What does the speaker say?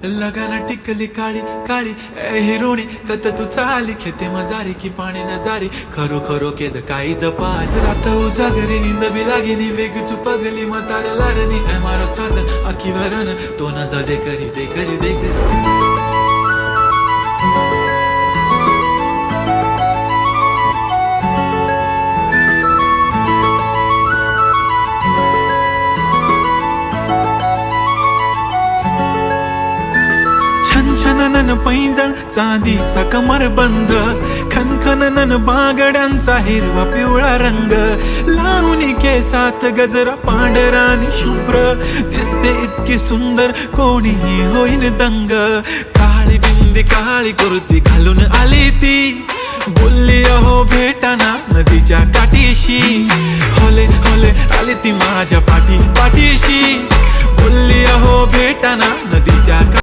लगाना टिकली काळी काळी ए हिरोणी कत तू चाली खेते मजारी की पाणी न जारी खरो खरो केद काही जपाल रात उजागरी निंद बी लागेनी वेग चुपगली मतार लारणी ए मारो साजन आखी वरन तो न जा दे करी दे करी दे करी छनछनन पैंजण चांदीचा कमर बंद खनखनन बागड्यांचा हिरवा पिवळा रंग लावणी केसात गजरा पांढरानी शुभ्र दिसते इतकी सुंदर कोणीही होईन दंग काळी बिंदी काळी कुर्ती घालून आली ती बोलली अहो भेटाना नदीच्या काठीशी होले होले आली ती माझ्या पाठीशी बोलली अहो भेटाना नदीच्या